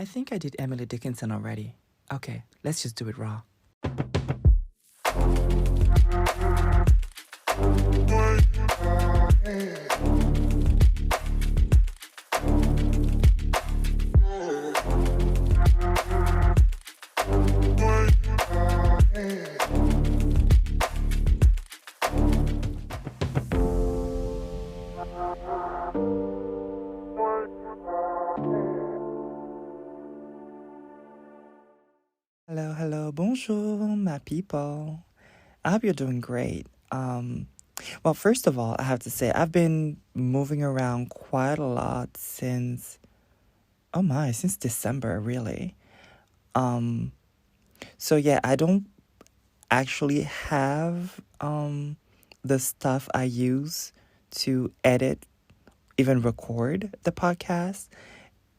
I think I did Emily Dickinson already. Okay, let's just do it raw. Hello, hello, bonjour, my people. I hope you're doing great. Well, first of all, I have to say I've been moving around quite a lot since December, really. Um, so yeah, I don't actually have the stuff I use to edit, even record the podcast,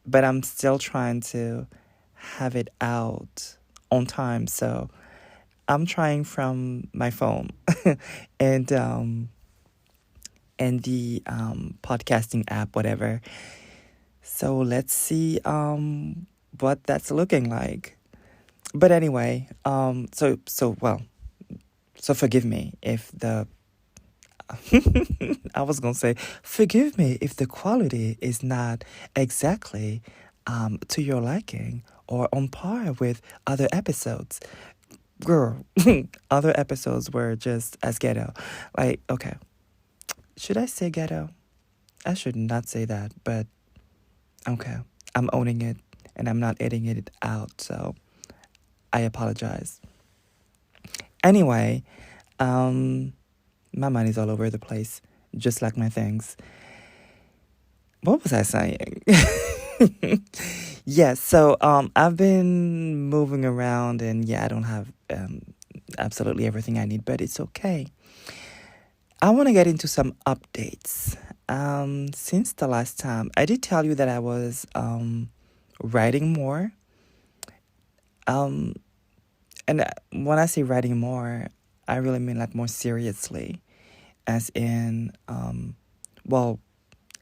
but I'm still trying to have it out on time. So I'm trying from my phone and the podcasting app, whatever. So let's see what that's looking like. But anyway, so forgive me if the I was gonna say forgive me if the quality is not exactly to your liking or on par with other episodes. Girl, other episodes were just as ghetto. Like, okay, should I say ghetto? I should not say that, but okay, I'm owning it and I'm not editing it out, so I apologize. Anyway, um, my mind is all over the place, just like my things. What was I saying? Yes, so I've been moving around, and yeah, I don't have absolutely everything I need, but it's okay. I want to get into some updates. Since the last time, I did tell you that I was writing more. Um, and when I say writing more, I really mean like more seriously, as in, well,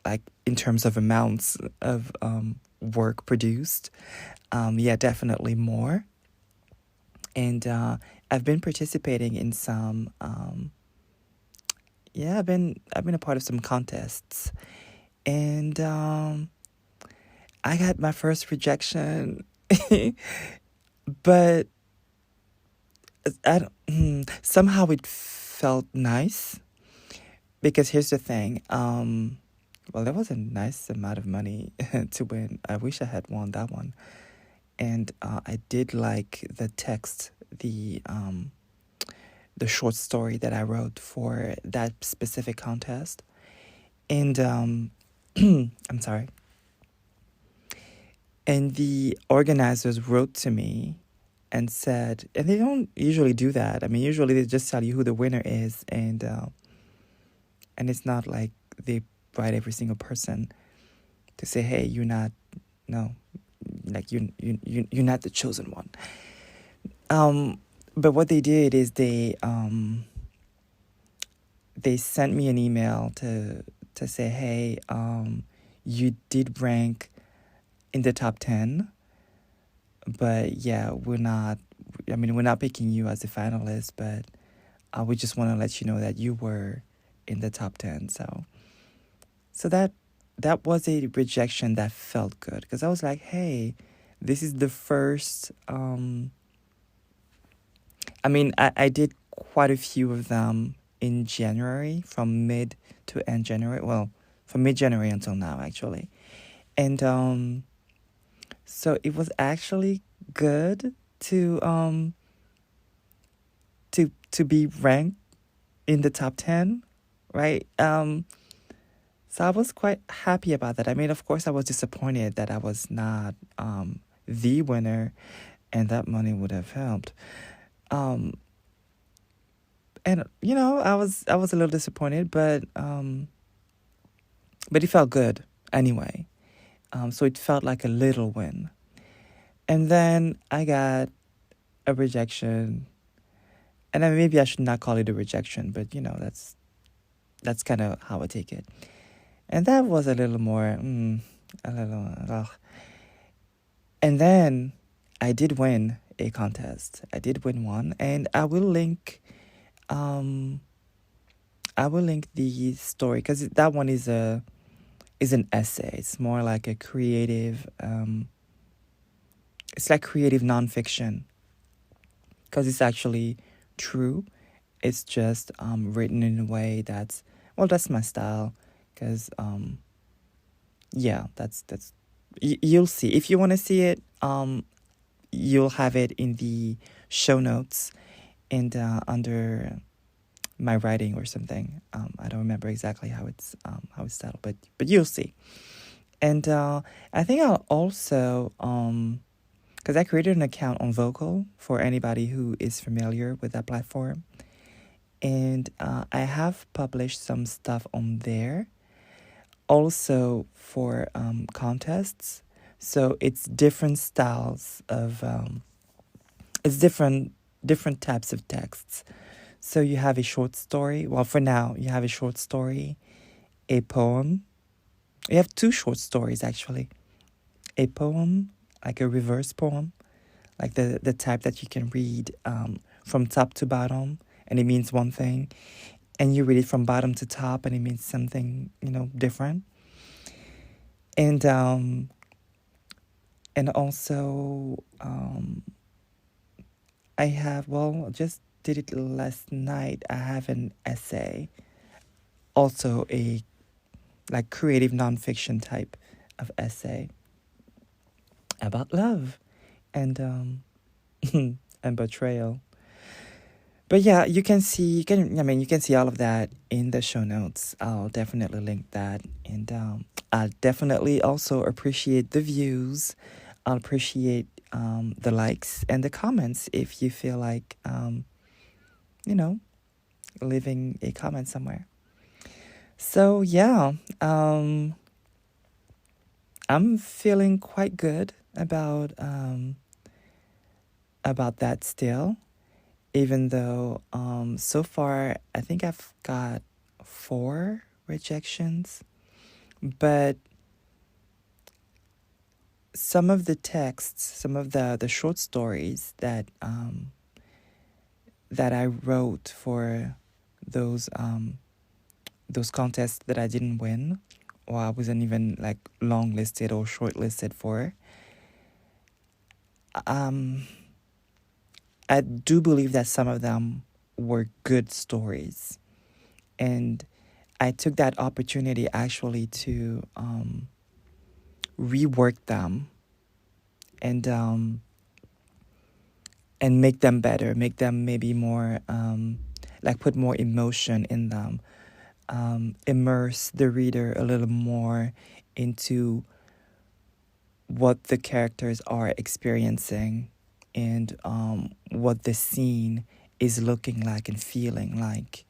like in terms of amounts of work produced. Yeah, definitely more. And I've been participating in some. Yeah, I've been a part of some contests, and I got my first rejection, but somehow it felt nice because here's the thing. Well, that was a nice amount of money to win. I wish I had won that one. And I did like the text, the short story that I wrote for that specific contest. And I'm sorry. And the organizers wrote to me and said, and they don't usually do that. I mean, usually they just tell you who the winner is, and it's not like they write every single person to say, hey, you're not, no, like you're not the chosen one. But what they did is they sent me an email to say, hey, you did rank in the top 10, but yeah, we're not picking you as a finalist, but we just want to let you know that you were in the top 10. So that was a rejection that felt good because I was like, hey, this is the first. I did quite a few of them in January, from mid to end January. Well, from mid January until now, actually, and so it was actually good to be ranked in the top 10, right? So I was quite happy about that. I mean, of course, I was disappointed that I was not the winner, and that money would have helped. Um, and I was a little disappointed, but it felt good anyway. So it felt like a little win. And then I got a rejection, and then maybe I should not call it a rejection, but that's kind of how I take it. And that was a little more, a little. Ugh. And then I did win a contest. I did win one, and um I will link the story because that one is an essay. It's more like a creative it's like creative nonfiction because it's actually true. It's just written in a way that's, well, that's my style. Because yeah, that's you'll see if you want to see it. You'll have it in the show notes and under my writing or something. I don't remember exactly how it's titled, but you'll see. And I think I'll also because I created an account on Vocal for anybody who is familiar with that platform. And I have published some stuff on there also for contests. So it's different styles of, it's different types of texts. So you have a short story. Well, for now, you have a short story, a poem. You have two short stories, actually. A poem, like a reverse poem, like the type that you can read from top to bottom, and it means one thing. And you read it from bottom to top, and it means something, different. And also, I have, well, just did it last night. I have an essay, also a like creative nonfiction type of essay about love and and betrayal. But yeah, you can see all of that in the show notes. I'll definitely link that. And I definitely also appreciate the views. I'll appreciate the likes and the comments if you feel like, you know, leaving a comment somewhere. So yeah, I'm feeling quite good about that still, even though so far I think I've got 4 rejections, but some of the texts, some of the short stories that I wrote for those contests that I didn't win, or I wasn't even like longlisted or shortlisted for, um, I do believe that some of them were good stories. And I took that opportunity actually to rework them and make them better, make them maybe more like put more emotion in them, immerse the reader a little more into what the characters are experiencing and what the scene is looking like and feeling like.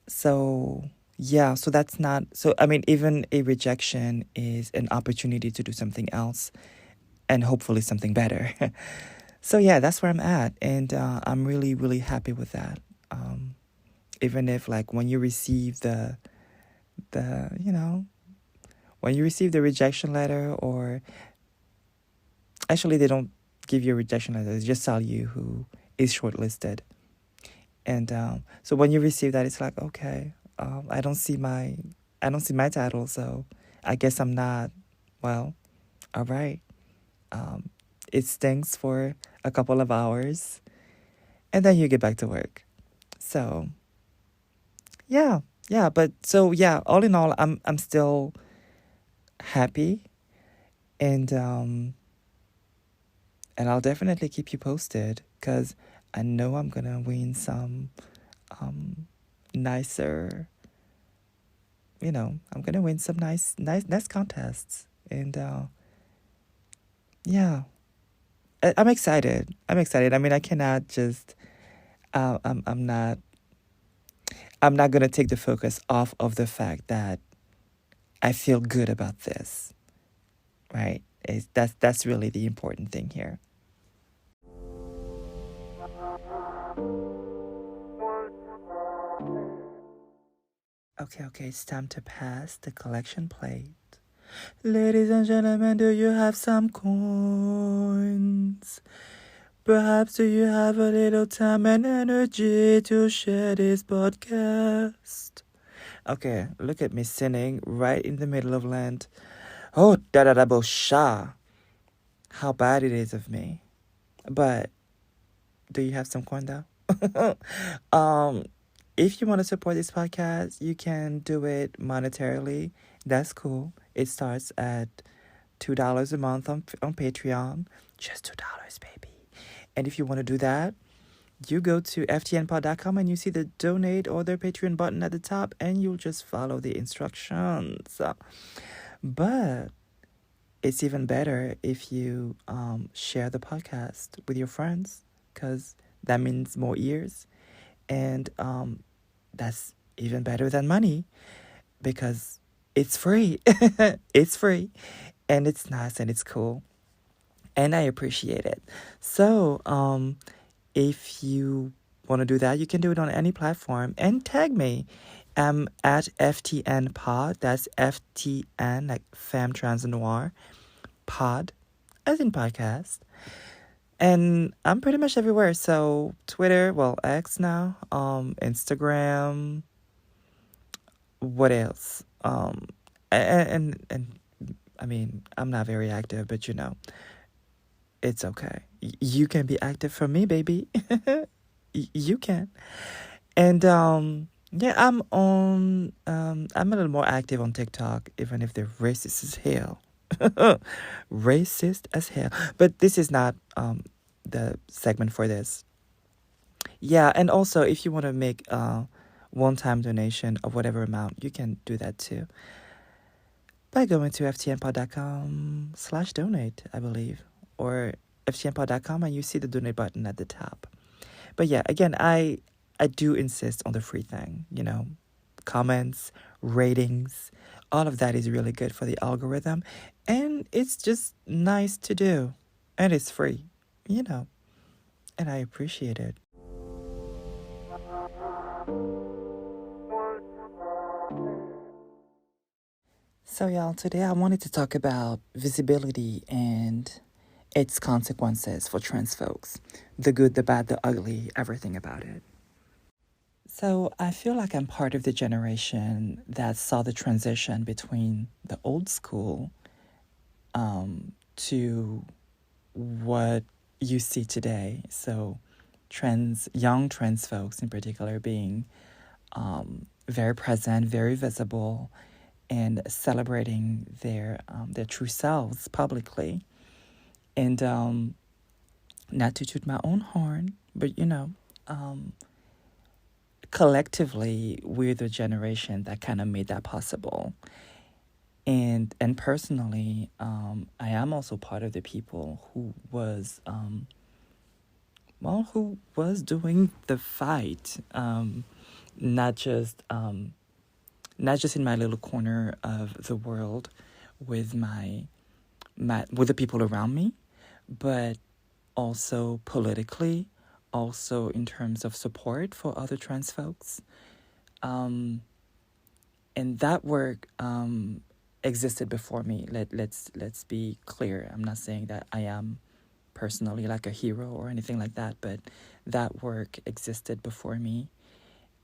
So yeah, so that's not so I mean even a rejection is an opportunity to do something else and hopefully something better. So yeah, that's where I'm at, and I'm really really happy with that. Even if like when you receive the when you receive the rejection letter, or actually they don't give you a rejection letter, they just tell you who is shortlisted. And so when you receive that, it's like, okay, I don't see my title, so I guess I'm not. Well, all right. Um, it stings for a couple of hours, and then you get back to work. So yeah, yeah. But so yeah, all in all, I'm still happy, and I'll definitely keep you posted because I know I'm gonna win some nicer. I'm gonna win some nice contests, and yeah, I'm excited. I'm excited. I mean, I cannot just. I'm not gonna take the focus off of the fact that I feel good about this. Right? That's really the important thing here. Okay, it's time to pass the collection plate. Ladies and gentlemen, do you have some coins? Perhaps do you have a little time and energy to share this podcast? Okay, look at me singing right in the middle of Lent. Oh, da da da bo sha. How bad it is of me. But do you have some coin though? If you want to support this podcast, you can do it monetarily. That's cool. It starts at $2 a month on Patreon. Just $2, baby. And if you want to do that, you go to ftnpod.com and you see the donate or their Patreon button at the top, and you'll just follow the instructions. But it's even better if you share the podcast with your friends, because that means more ears. And that's even better than money, because it's free. It's free. And it's nice and it's cool. And I appreciate it. So, if you want to do that, you can do it on any platform and tag me. At FTN Pod. That's FTN, like Femme Trans Noir Pod, as in podcast. And I'm pretty much everywhere. So Twitter, well, X now, Instagram. What else? And I mean, I'm not very active, but it's okay. You can be active for me, baby. You can. And yeah, I'm a little more active on TikTok, even if they're racist as hell. Racist as hell. But this is not the segment for this. Yeah, and also if you want to make a one-time donation of whatever amount, you can do that too by going to ftnpod.com/donate, I believe, or ftnpod.com, and you see the donate button at the top. But yeah, again, I do insist on the free thing, comments, ratings, all of that is really good for the algorithm, and it's just nice to do, and it's free, and I appreciate it. So, y'all, today I wanted to talk about visibility and its consequences for trans folks. The good, the bad, the ugly, everything about it. So, I feel like I'm part of the generation that saw the transition between the old school to what you see today. So, young trans folks in particular being very present, very visible, and celebrating their true selves publicly. And not to toot my own horn, but collectively we're the generation that kind of made that possible. And personally, I am also part of the people who was doing the fight, not just in my little corner of the world with with the people around me, but also politically, also in terms of support for other trans folks. And that work existed before me. Let's be clear. I'm not saying that I am personally like a hero or anything like that, but that work existed before me.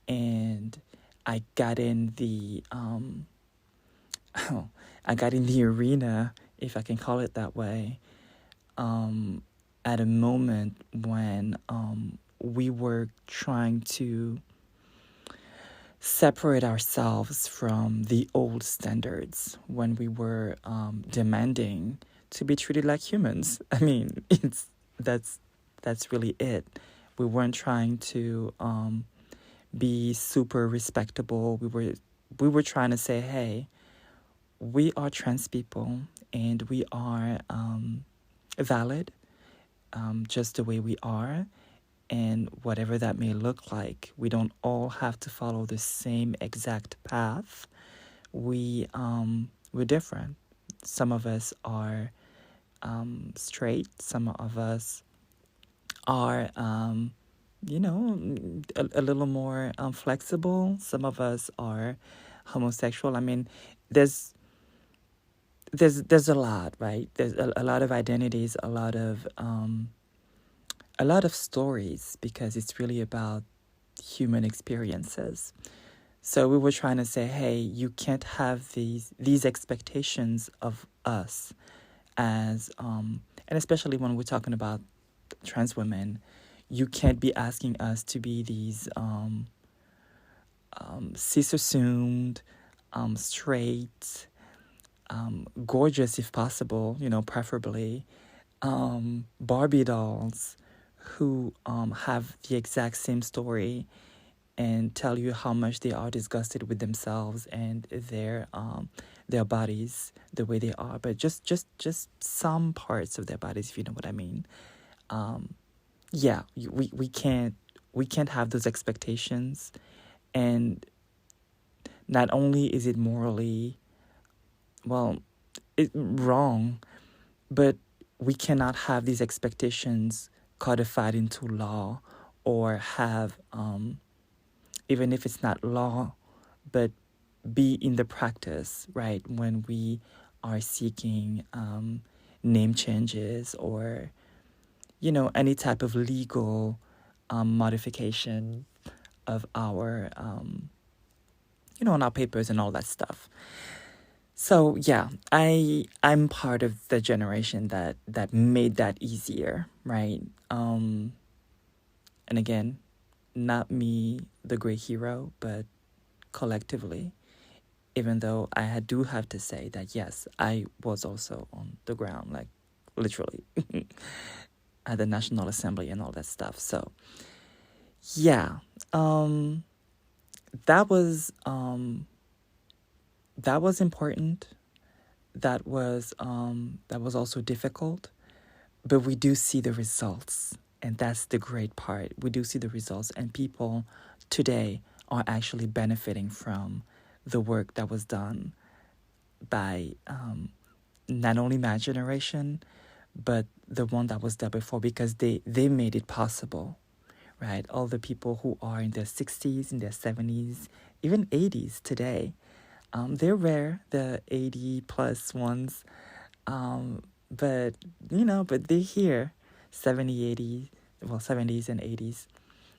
And I got in the arena, if I can call it that way, at a moment when we were trying to separate ourselves from the old standards, when we were demanding to be treated like humans. I mean, that's really it. We weren't trying to be super respectable. We were trying to say, hey, we are trans people and we are valid just the way we are, and whatever that may look like. We don't all have to follow the same exact path. We're different. Some of us are straight. Some of us are a little more flexible. Some of us are homosexual. I mean, there's a lot, right? There's a lot of identities, a lot of stories, because it's really about human experiences. So we were trying to say, hey, you can't have these expectations of us as and especially when we're talking about trans women, you can't be asking us to be these cis assumed, straight, gorgeous if possible, preferably, Barbie dolls who have the exact same story and tell you how much they are disgusted with themselves and their bodies the way they are, but just some parts of their bodies, if you know what I mean. Yeah, we can't have those expectations, and not only is it morally, well, wrong, but we cannot have these expectations codified into law, or have even if it's not law, but be in the practice, right? When we are seeking name changes, or, any type of legal modification of our, on our papers and all that stuff. So yeah, I'm part of the generation that made that easier, right? And again, not me, the great hero, but collectively. Even though do have to say that yes, I was also on the ground, like literally, at the National Assembly and all that stuff. So yeah, that was important. That was also difficult, but we do see the results, and that's the great part. We do see the results, and people today are actually benefiting from the work that was done by not only my generation, but the one that was there before, because they made it possible, right? All the people who are in their 60s, in their 70s, even 80s today, they're rare, the 80 plus ones, but, but they're here, 70, 80, well, 70s and 80s,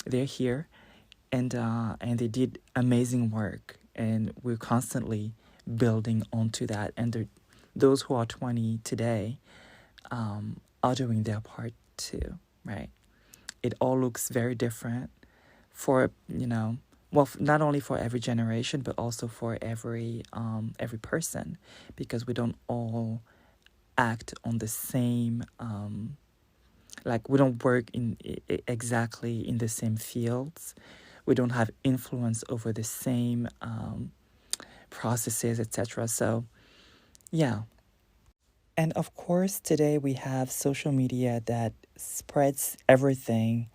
they're here, and they did amazing work, and we're constantly building onto that. And those who are 20 today are doing their part too, right? It all looks very different for, well, not only for every generation, but also for every person, because we don't all act on the same, like we don't work in exactly in the same fields. We don't have influence over the same processes, etc. So, yeah. And of course, today we have social media that spreads everything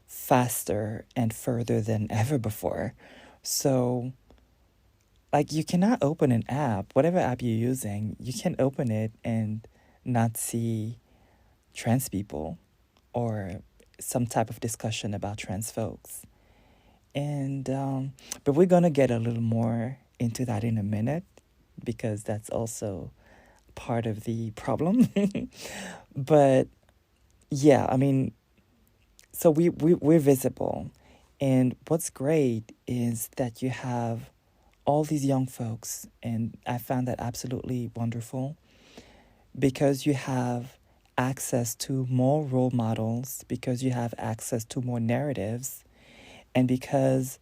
faster and further than ever before. So, like, you cannot open an app, whatever app you're using, you can't open it and not see trans people or some type of discussion about trans folks. And, but we're going to get a little more into that in a minute, because that's also part of the problem. But yeah, I mean, so we're visible. And what's great is that you have all these young folks, and I found that absolutely wonderful, because you have access to more role models, because you have access to more narratives, and because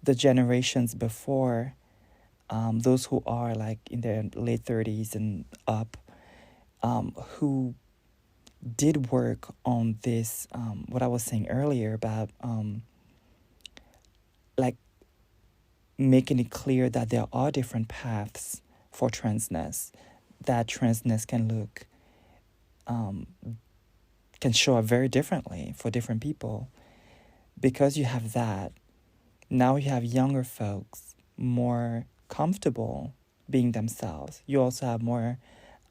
the generations before, those who are like in their late 30s and up, who did work on this, what I was saying earlier about like making it clear that there are different paths for transness, that transness can look, can show up very differently for different people. Because you have that, now you have younger folks more comfortable being themselves. You also have more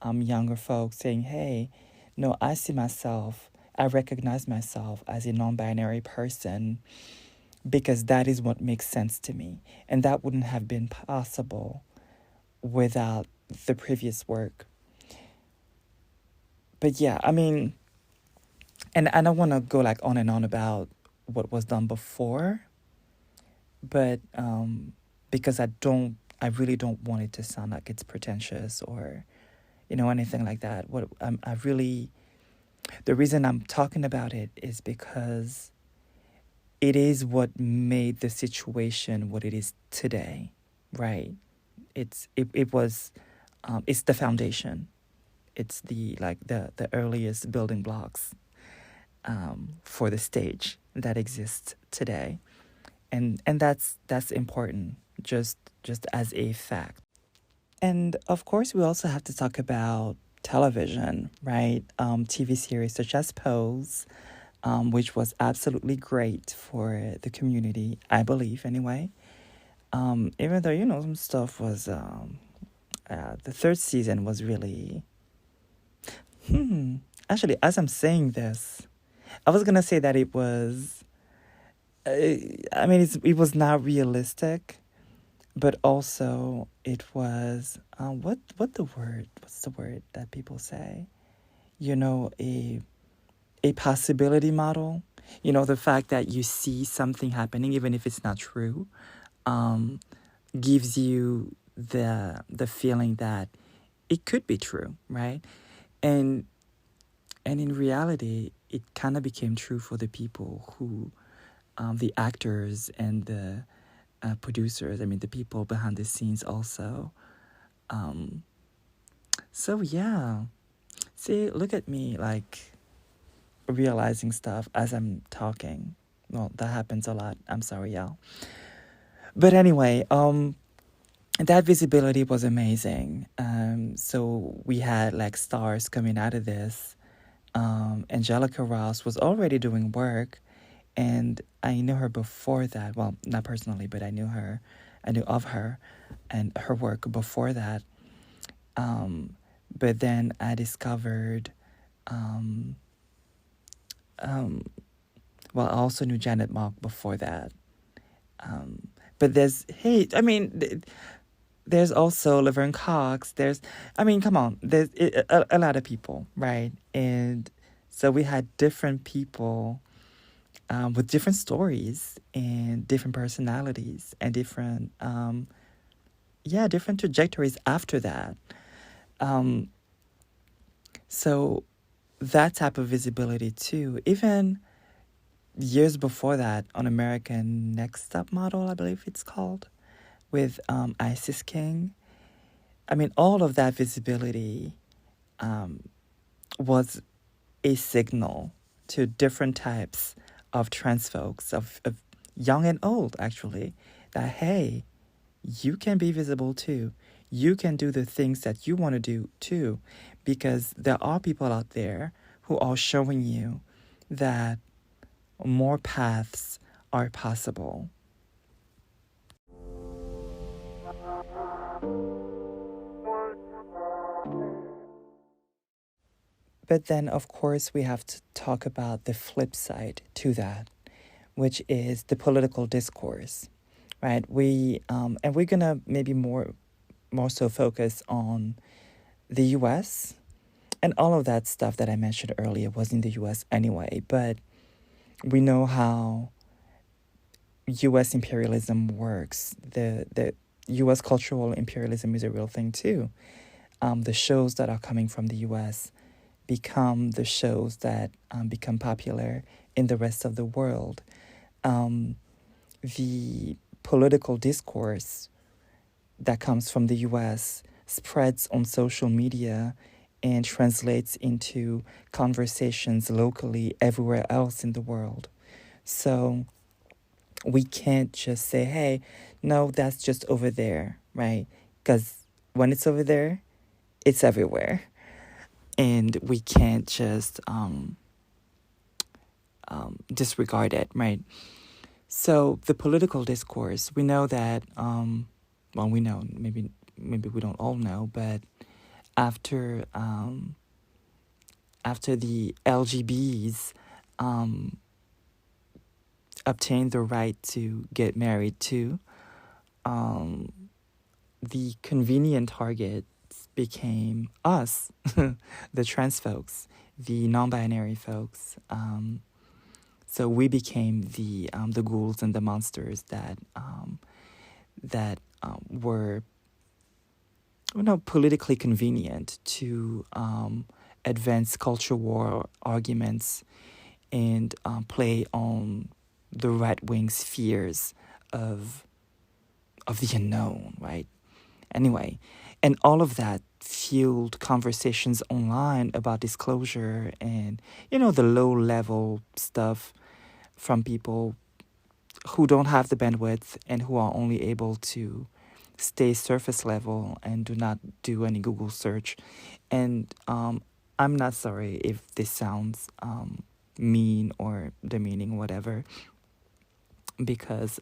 younger folks saying, hey, no, I see myself, I recognize myself as a non-binary person, because that is what makes sense to me. And that wouldn't have been possible without the previous work But yeah, I mean, and I don't want to go like on and on about what was done before, but because I really don't want it to sound like it's pretentious or anything like that. I really, the reason I'm talking about it is because it is what made the situation what it is today, right? It was it's the foundation. It's the earliest building blocks for the stage that exists today, and that's important, just as a fact. And of course, we also have to talk about television, right? TV series such as Pose, which was absolutely great for the community, I believe, anyway. Even though, some stuff was, the third season was really, actually, as I'm saying this, I was going to say that it was, I mean, it was not realistic, but also it was, what's the word that people say? A possibility model. The fact that you see something happening, even if it's not true, um, gives you the feeling that it could be true, right? And and in reality, it kind of became true for the people who, the actors and the producers. I mean, the people behind the scenes also. Um, so yeah, see, look at me, like realizing stuff as I'm talking. Well, that happens a lot. I'm sorry, y'all. But anyway, that visibility was amazing. So we had like stars coming out of this. Angelica Ross was already doing work, and I knew her before that. Well, not personally, but I knew of her and her work before that. But then I discovered, um, um, well, I also knew Janet Mock before that. But there's also Laverne Cox. I mean, come on, there's a lot of people, right? And so we had different people with different stories and different personalities and different trajectories after that. Um, so that type of visibility too, even years before that on American Next Top Model, I believe it's called, with Isis King. I mean, all of that visibility um, was a signal to different types of trans folks, of young and old, actually, that, hey, you can be visible too. You can do the things that you want to do too, because there are people out there who are showing you that more paths are possible. But then, of course, we have to talk about the flip side to that, which is the political discourse, right? And we're gonna maybe more so focus on the U.S. and all of that stuff that I mentioned earlier was in the U.S. anyway. But we know how U.S. imperialism works. The U.S. cultural imperialism is a real thing too. The shows that are coming from the U.S. become the shows that become popular in the rest of the world. The political discourse that comes from the US spreads on social media and translates into conversations locally everywhere else in the world. So we can't just say, hey, no, that's just over there, right? Because when it's over there, it's everywhere. And we can't just disregard it, right? So the political discourse, we know that, we know, maybe we don't all know, but after after the LGBs obtained the right to get married too, the convenient targets became us, the trans folks, the non-binary folks. So we became the ghouls and the monsters that were, politically convenient to advance culture war arguments and play on the right wing's fears of the unknown, right? Anyway, and all of that fueled conversations online about disclosure and, the low level stuff from people who don't have the bandwidth and who are only able to stay surface level and do not do any Google search. And I'm not sorry if this sounds mean or demeaning, whatever, because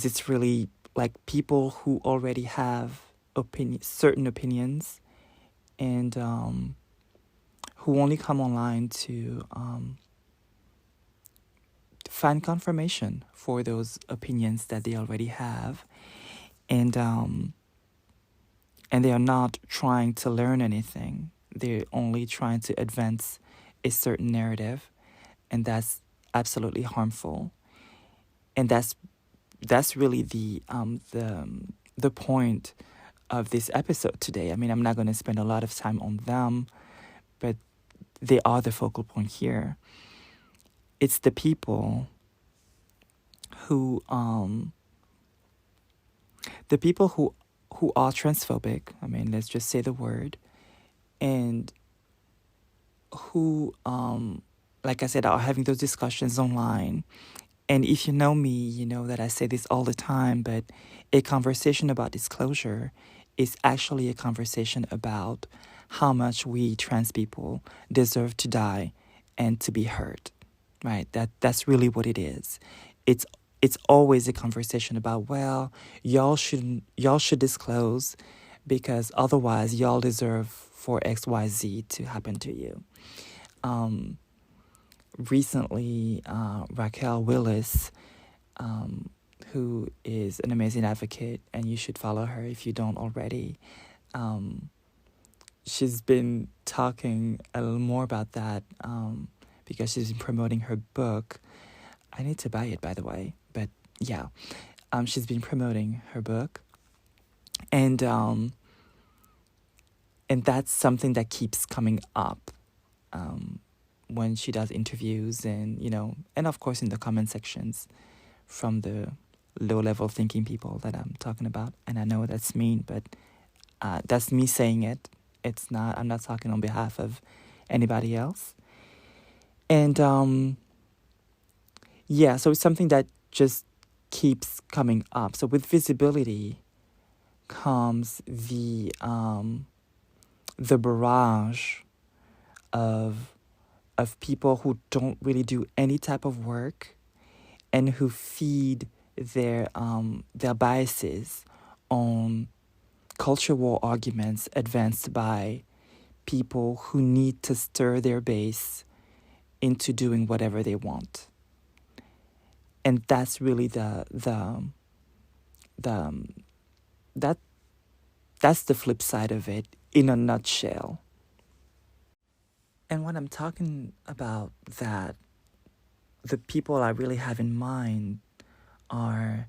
it's really like people who already have certain opinions, and who only come online to find confirmation for those opinions that they already have, and they are not trying to learn anything. They're only trying to advance a certain narrative, and that's absolutely harmful. And that's really the point of this episode today. I mean, I'm not going to spend a lot of time on them, but they are the focal point here. It's the people who are transphobic. I mean, let's just say the word, and who, like I said, are having those discussions online. And if you know me, you know that I say this all the time, but a conversation about disclosure is actually a conversation about how much we trans people deserve to die and to be hurt, right? That's really what it is. It's always a conversation about, well, y'all should disclose because otherwise y'all deserve for XYZ to happen to you. Recently, Raquel Willis, who is an amazing advocate, and you should follow her if you don't already. She's been talking a little more about that because she's been promoting her book. I need to buy it, by the way, but yeah, she's been promoting her book, and that's something that keeps coming up when she does interviews, and and of course in the comment sections from the low-level thinking people that I'm talking about. And I know that's mean, but that's me saying it. I'm not talking on behalf of anybody else. And so it's something that just keeps coming up. So with visibility comes the barrage of people who don't really do any type of work, and who feed their biases on culture war arguments advanced by people who need to stir their base into doing whatever they want. And that's really that's the flip side of it in a nutshell. And when I'm talking about that, the people I really have in mind are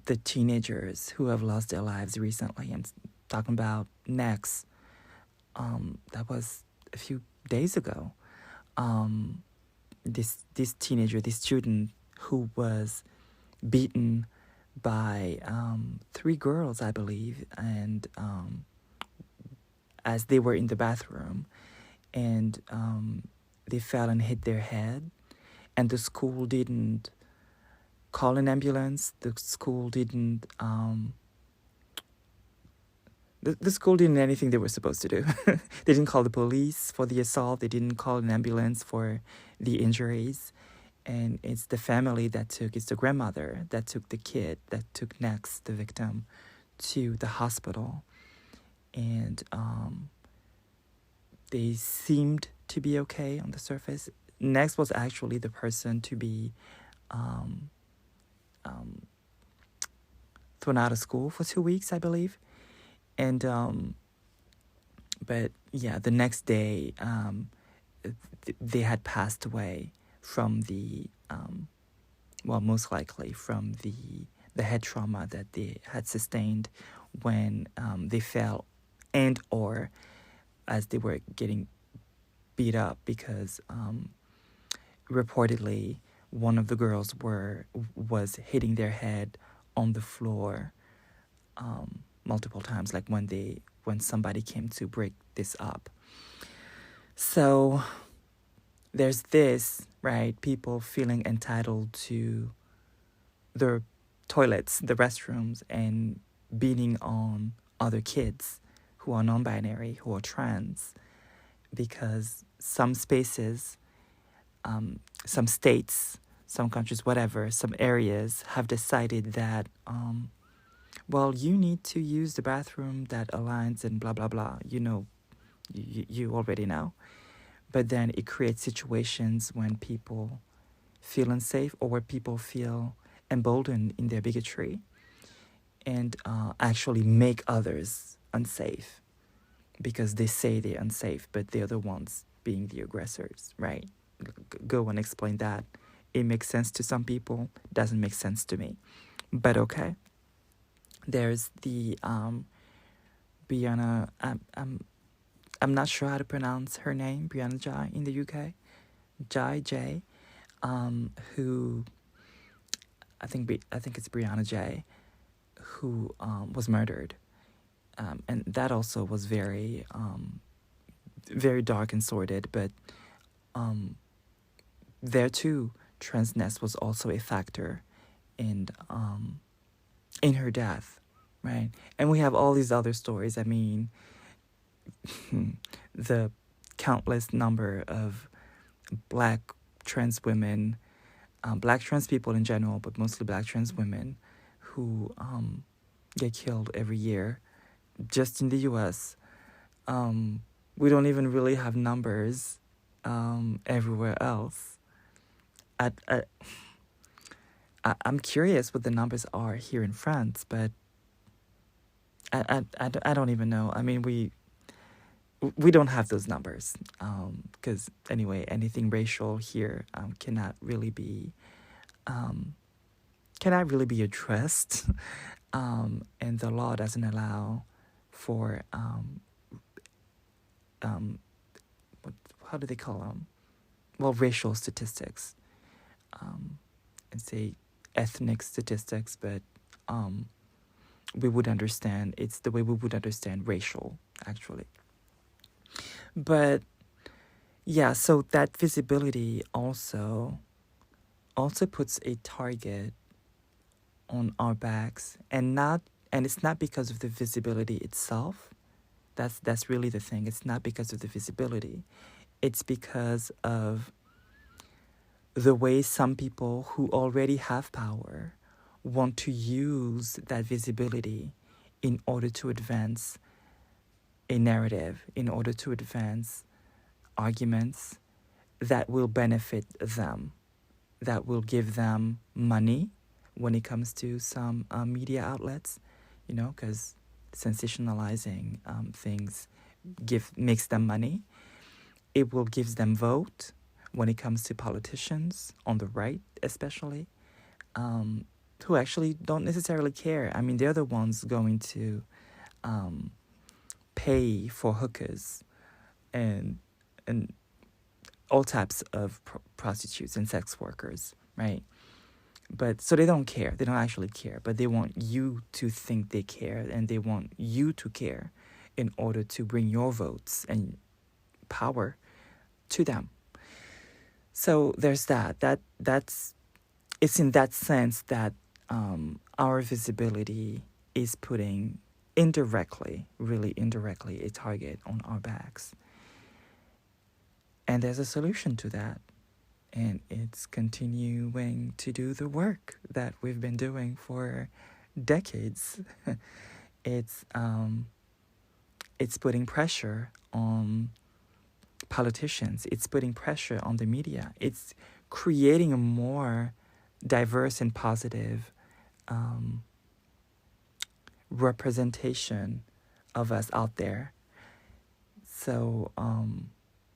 the teenagers who have lost their lives recently. I'm talking about Next. That was a few days ago. This teenager, this student who was beaten by 3 girls, I believe, and as they were in the bathroom, and they fell and hit their head, and the school didn't call an ambulance. The school didn't the school didn't do anything they were supposed to do. They didn't call the police for the assault. They didn't call an ambulance for the injuries. And it's the family it's the grandmother that took the kid, that took Next, the victim, to the hospital. And they seemed to be okay on the surface. Next was actually the person to be thrown out of school for 2 weeks, I believe. And but yeah, the next day they had passed away from the well, most likely from the head trauma that they had sustained when they fell, and or as they were getting beat up, because reportedly one of the girls was hitting their head on the floor multiple times, like when somebody came to break this up. So there's this, right? People feeling entitled to the toilets, the restrooms, and beating on other kids who are non-binary, who are trans, because some spaces, some states, some countries, whatever, some areas have decided that, well, you need to use the bathroom that aligns and blah, blah, blah. You know, you already know. But then it creates situations when people feel unsafe, or where people feel emboldened in their bigotry and actually make others unsafe because they say they're unsafe, but they're the ones being the aggressors, right? Go and explain that. It makes sense to some people, doesn't make sense to me. But okay. There's the Brianna, I'm not sure how to pronounce her name, Brianna Jai in the UK. J, who I think it's Brianna J, who was murdered, and that also was very very dark and sordid. But there too, transness was also a factor in her death, right? And we have all these other stories. I mean, the countless number of black trans women, black trans people in general, but mostly black trans women who get killed every year just in the U.S. We don't even really have numbers everywhere else. I'm curious what the numbers are here in France, but I don't even know. I mean, we don't have those numbers because anyway, anything racial here cannot really be addressed, and the law doesn't allow for how do they call them? Well, racial statistics, and say ethnic statistics, but we would understand, it's the way we would understand racial, actually. But yeah, so that visibility also puts a target on our backs, and it's not because of the visibility itself. That's really the thing. It's not because of the visibility. It's because of the way some people who already have power want to use that visibility in order to advance a narrative, in order to advance arguments that will benefit them, that will give them money when it comes to some media outlets, because sensationalizing things makes them money. It will give them vote when it comes to politicians on the right, especially, who actually don't necessarily care. I mean, they're the ones going to pay for hookers and all types of prostitutes and sex workers, right? But so they don't care. They don't actually care, but they want you to think they care, and they want you to care in order to bring your votes and power to them. So there's that's it's in that sense that our visibility is putting really indirectly, a target on our backs. And there's a solution to that. And it's continuing to do the work that we've been doing for decades. It's putting pressure on politicians. It's putting pressure on the media. It's creating a more diverse and positive representation of us out there. So,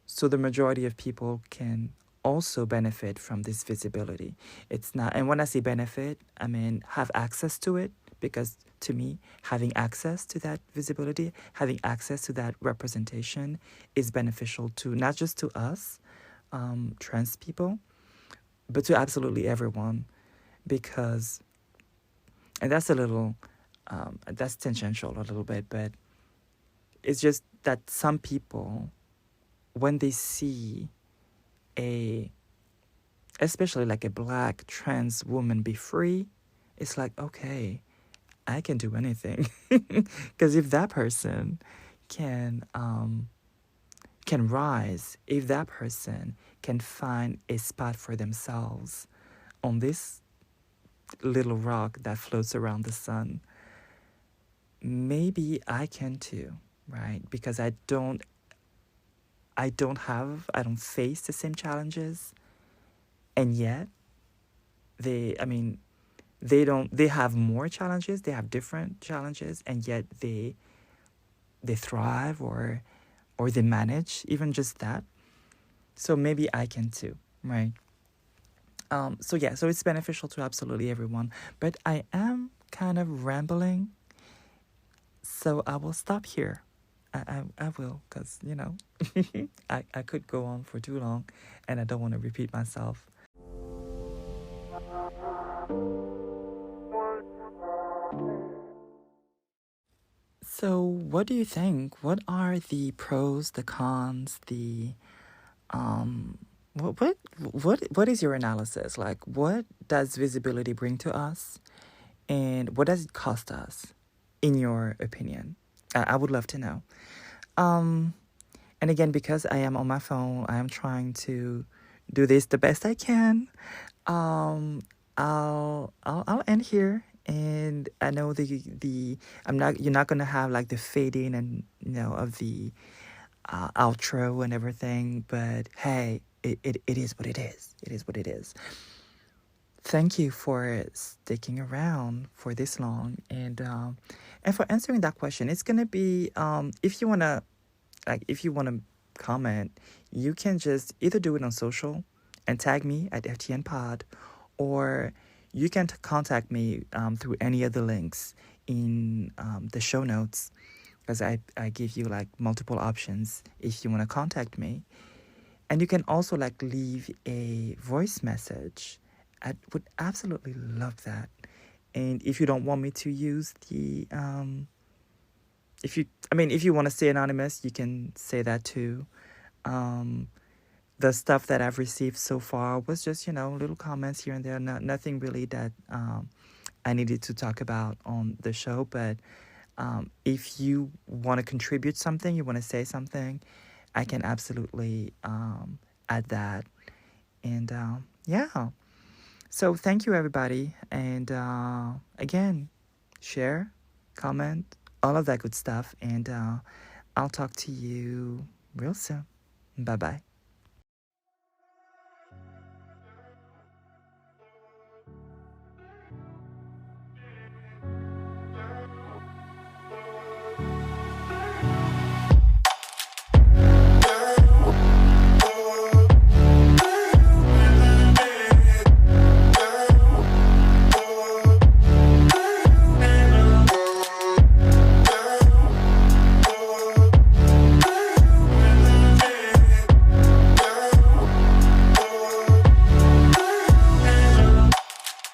so the majority of people can also benefit from this visibility. It's not, and when I say benefit, I mean have access to it, because to me, having access to that visibility, having access to that representation is beneficial to not just to us, trans people, but to absolutely everyone, because, and that's a little, that's tangential a little bit, but it's just that some people, when they see especially like a black trans woman be free, it's like, okay, I can do anything. Because if that person can rise, if that person can find a spot for themselves on this little rock that floats around the sun, maybe I can too, right? Because I don't face the same challenges, and yet they have more challenges, they have different challenges, and yet they thrive, or they manage even just that. So maybe I can too, right? So it's beneficial to absolutely everyone, but I am kind of rambling, so I will stop here. I will, because I could go on for too long, and I don't want to repeat myself. So what do you think? What are the pros, the cons, the what is your analysis? Like, what does visibility bring to us, and what does it cost us, in your opinion? I would love to know. And again, because I am on my phone, I am trying to do this the best I can. I'll end here, and I know you're not gonna have like the fading and of the outro and everything, but hey, it is what it is. It is what it is. Thank you for sticking around for this long, and for answering that question. It's gonna be if you wanna comment, you can just either do it on social and tag me at FTN Pod, or you can contact me through any of the links in the show notes, because I give you like multiple options if you want to contact me. And you can also like leave a voice message. I would absolutely love that. And if you don't want me to use the if you want to stay anonymous, you can say that too. The stuff that I've received so far was just, little comments here and there. Nothing really that I needed to talk about on the show. But if you want to contribute something, you want to say something, I can absolutely add that. And so thank you, everybody. And again, share, comment, all of that good stuff. And I'll talk to you real soon. Bye-bye.